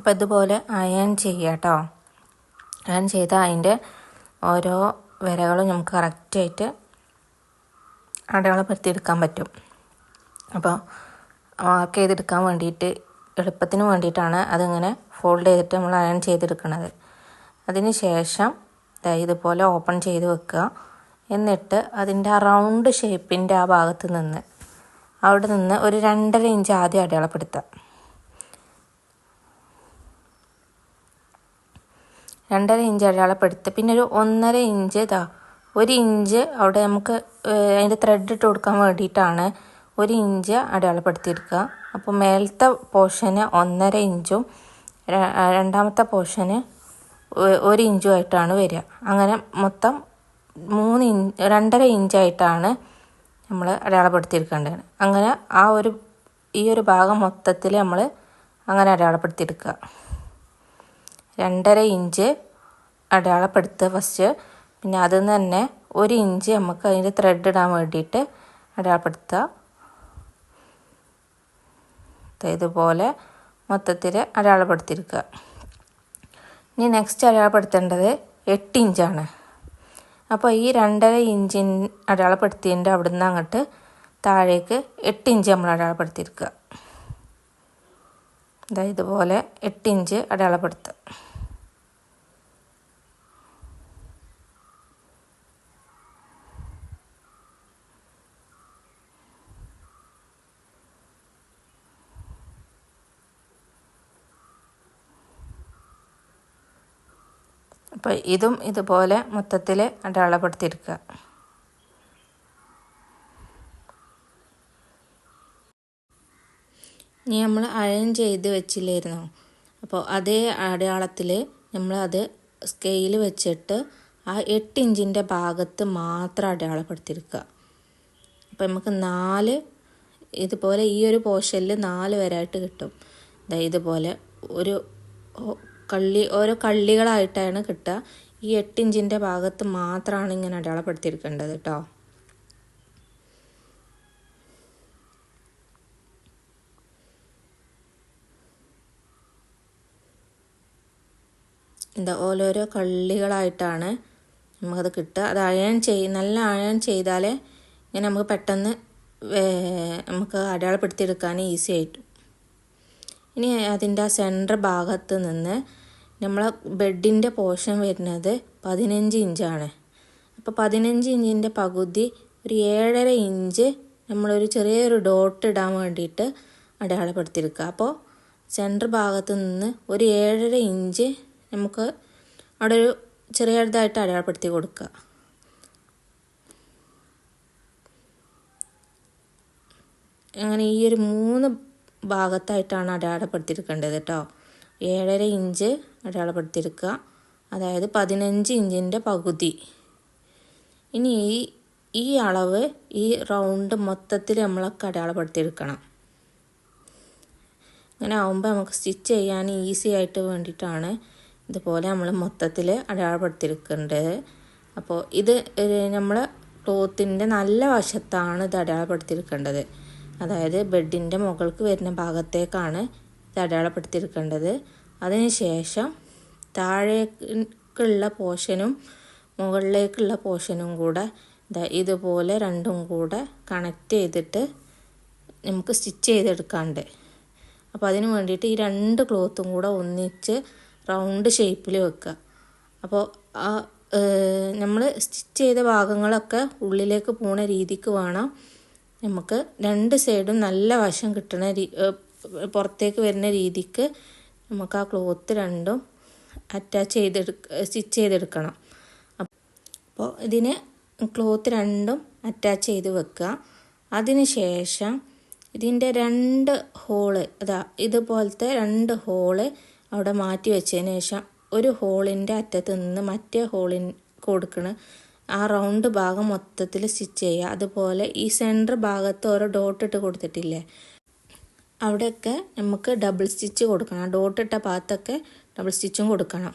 അപ്പോൾ ഇതുപോലെ അയൺ ചെയ്യുക കേട്ടോ. അയൺ ചെയ്താൽ അതിൻ്റെ ഓരോ വരകളും നമുക്ക് കറക്റ്റായിട്ട് അടയാളപ്പെടുത്തിയെടുക്കാൻ പറ്റും. അപ്പോൾ മാർക്ക് ചെയ്തെടുക്കാൻ വേണ്ടിയിട്ട് എളുപ്പത്തിന് വേണ്ടിയിട്ടാണ് അതിങ്ങനെ ഫോൾഡ് ചെയ്തിട്ട് നമ്മൾ അയൺ ചെയ്തെടുക്കുന്നത്. അതിന് ശേഷം ഇതുപോലെ ഓപ്പൺ ചെയ്ത് വെക്കുക. എന്നിട്ട് അതിൻ്റെ ആ റൗണ്ട് ഷേപ്പിൻ്റെ ആ ഭാഗത്ത് നിന്ന് അവിടെ നിന്ന് ഒരു 2.5 ഇഞ്ച് ആദ്യം അടയാളപ്പെടുത്തുക. 2.5 ഇഞ്ച് അടയാളപ്പെടുത്തുക. പിന്നെ ഒരു 1.5 ഇഞ്ച് 1 ഇഞ്ച് അവിടെ നമുക്ക് അതിൻ്റെ ത്രെഡ് ഇട്ട് കൊടുക്കാൻ വേണ്ടിയിട്ടാണ് 1 ഇഞ്ച് അടയാളപ്പെടുത്തിയെടുക്കുക. അപ്പോൾ മേലത്തെ പോർഷന് 1.5 ഇഞ്ചും രണ്ടാമത്തെ പോർഷന് 1 ഇഞ്ചുമായിട്ടാണ് വരിക. അങ്ങനെ മൊത്തം 2.5 ഇഞ്ചായിട്ടാണ് നമ്മൾ അടയാളപ്പെടുത്തിയെടുക്കേണ്ടത്. അങ്ങനെ ഈ ഒരു ഭാഗം മൊത്തത്തിൽ നമ്മൾ അങ്ങനെ അടയാളപ്പെടുത്തിയെടുക്കുക. 2.5 ഇഞ്ച് അടയാളപ്പെടുത്തുക ഫസ്റ്റ്. പിന്നെ അതിൽ നിന്ന് തന്നെ 1 ഇഞ്ച് നമുക്ക് അതിൻ്റെ ത്രെഡ് ഇടാൻ വേണ്ടിയിട്ട് അടയാളപ്പെടുത്തുക. ഇതുപോലെ മൊത്തത്തിൽ അടയാളപ്പെടുത്തിയെടുക്കുക. ഇനി നെക്സ്റ്റ് അടയാളപ്പെടുത്തേണ്ടത് 8 ഇഞ്ചാണ്. അപ്പോൾ ഈ 2.5 ഇഞ്ചിൻ അടയാളപ്പെടുത്തിയതിൻ്റെ അവിടെ നിന്ന് അങ്ങോട്ട് താഴേക്ക് 8 ഇഞ്ച് നമ്മൾ അടയാളപ്പെടുത്തിയെടുക്കുക. ഇതുപോലെ 8 ഇഞ്ച് അടയാളപ്പെടുത്തുക. അപ്പോൾ ഇതും ഇതുപോലെ മൊത്തത്തിൽ അടയാളപ്പെടുത്തിയെടുക്കുക. ഇനി നമ്മൾ അയൺ ചെയ്ത് വെച്ചില്ലായിരുന്നോ, അപ്പോൾ അതേ അടയാളത്തിൽ നമ്മളത് സ്കെയിൽ വെച്ചിട്ട് ആ 8 ഇഞ്ചിൻ്റെ ഭാഗത്ത് മാത്രം അടയാളപ്പെടുത്തിയെടുക്കുക. അപ്പോൾ നമുക്ക് 4 ഇതുപോലെ ഈ ഒരു പോർഷനിൽ 4 വരായിട്ട് കിട്ടും. ഇതുപോലെ ഓരോ കള്ളികളായിട്ടാണ് കിട്ടുക. ഈ 8 ഇഞ്ചിൻ്റെ ഭാഗത്ത് മാത്രമാണ് ഇങ്ങനെ അടയാളപ്പെടുത്തിയെടുക്കേണ്ടത് കേട്ടോ. ഓരോരോ കള്ളികളായിട്ടാണ് നമുക്കത് കിട്ടുക. അത് നല്ല അയൺ ചെയ്താലേ ഇങ്ങനെ നമുക്ക് പെട്ടെന്ന് നമുക്ക് അടയാളപ്പെടുത്തിയെടുക്കാൻ ഈസി ആയിട്ടു. ഇനി അതിൻ്റെ ആ സെൻറ്റർ ഭാഗത്ത് നിന്ന് നമ്മളെ ബെഡിൻ്റെ പോർഷൻ വരുന്നത് 15 ഇഞ്ചാണ്. അപ്പോൾ 15 ഇഞ്ചിൻ്റെ പകുതി ഒരു 7.5 ഇഞ്ച് നമ്മളൊരു ചെറിയൊരു ഡോട്ട് ഇടാൻ വേണ്ടിയിട്ട് അടയാളപ്പെടുത്തിയെടുക്കുക. അപ്പോൾ സെൻറ്റർ ഭാഗത്ത് നിന്ന് ഒരു 7.5 ഇഞ്ച് നമുക്ക് അവിടെ ഒരു ചെറിയതായിട്ട് അടയാളപ്പെടുത്തി കൊടുക്കുക. അങ്ങനെ ഈ ഒരു 3 ഭാഗത്തായിട്ടാണ് അടയാളപ്പെടുത്തിയെടുക്കേണ്ടത് കേട്ടോ. 7.5 ഇഞ്ച് അടയാളപ്പെടുത്തിയെടുക്കുക, അതായത് 15 ഇഞ്ചിൻ്റെ പകുതി. ഇനി ഈ അളവ് ഈ റൗണ്ട് മൊത്തത്തിൽ നമ്മളൊക്കെ അടയാളപ്പെടുത്തിയെടുക്കണം. അങ്ങനെ ആകുമ്പോൾ നമുക്ക് സ്റ്റിച്ച് ചെയ്യാൻ ഈസി ആയിട്ട് വേണ്ടിയിട്ടാണ് ഇതുപോലെ നമ്മൾ മൊത്തത്തിൽ അടയാളപ്പെടുത്തിയെടുക്കേണ്ടത്. അപ്പോൾ ഇത് നമ്മൾ ക്ലോത്തിൻ്റെ നല്ല വശത്താണ് ഇത് അടയാളപ്പെടുത്തിയെടുക്കേണ്ടത്. അതായത് ബെഡിൻ്റെ മുകൾക്ക് വരുന്ന ഭാഗത്തേക്കാണ് ഇത് അടയാളപ്പെടുത്തിയെടുക്കേണ്ടത്. അതിനുശേഷം താഴേക്കുള്ള പോർഷനും മുകളിലേക്കുള്ള പോർഷനും കൂടെ ഇതുപോലെ രണ്ടും കൂടെ കണക്റ്റ് ചെയ്തിട്ട് നമുക്ക് സ്റ്റിച്ച് ചെയ്തെടുക്കാണ്ട്. അപ്പോൾ അതിന് വേണ്ടിയിട്ട് ഈ 2 ക്ലോത്തും കൂടെ ഒന്നിച്ച് റൗണ്ട് ഷേപ്പിൽ വെക്കുക. അപ്പോൾ നമ്മൾ സ്റ്റിച്ച് ചെയ്ത ഭാഗങ്ങളൊക്കെ ഉള്ളിലേക്ക് പോണ രീതിക്ക് വേണം നമുക്ക് 2 സൈഡും നല്ല വശം കിട്ടണ പുറത്തേക്ക് വരുന്ന രീതിക്ക് നമുക്ക് ആ ക്ലോത്ത് രണ്ടും സ്റ്റിച്ച് ചെയ്തെടുക്കണം. അപ്പോൾ ഇതിന് ക്ലോത്ത് രണ്ടും അറ്റാച്ച് ചെയ്ത് വെക്കുക. അതിന് ശേഷം ഇതിൻ്റെ 2 ഹോള് ഇതുപോലത്തെ 2 ഹോള് അവിടെ മാറ്റി വെച്ചതിന് ശേഷം ഒരു ഹോളിൻ്റെ അറ്റത്ത് നിന്ന് മറ്റേ ഹോളിന് കൊടുക്കണ ആ റൗണ്ട് ഭാഗം മൊത്തത്തിൽ സ്റ്റിച്ച് ചെയ്യുക. അതുപോലെ ഈ സെൻറ്റർ ഭാഗത്ത് ഓരോ ഡോട്ട് ഇട്ട് കൊടുത്തിട്ടില്ലേ, അവിടെയൊക്കെ നമുക്ക് ഡബിൾ സ്റ്റിച്ച് കൊടുക്കണം. ഡോട്ട് ഇട്ട ഭാഗത്തൊക്കെ ഡബിൾ സ്റ്റിച്ചും കൊടുക്കണം.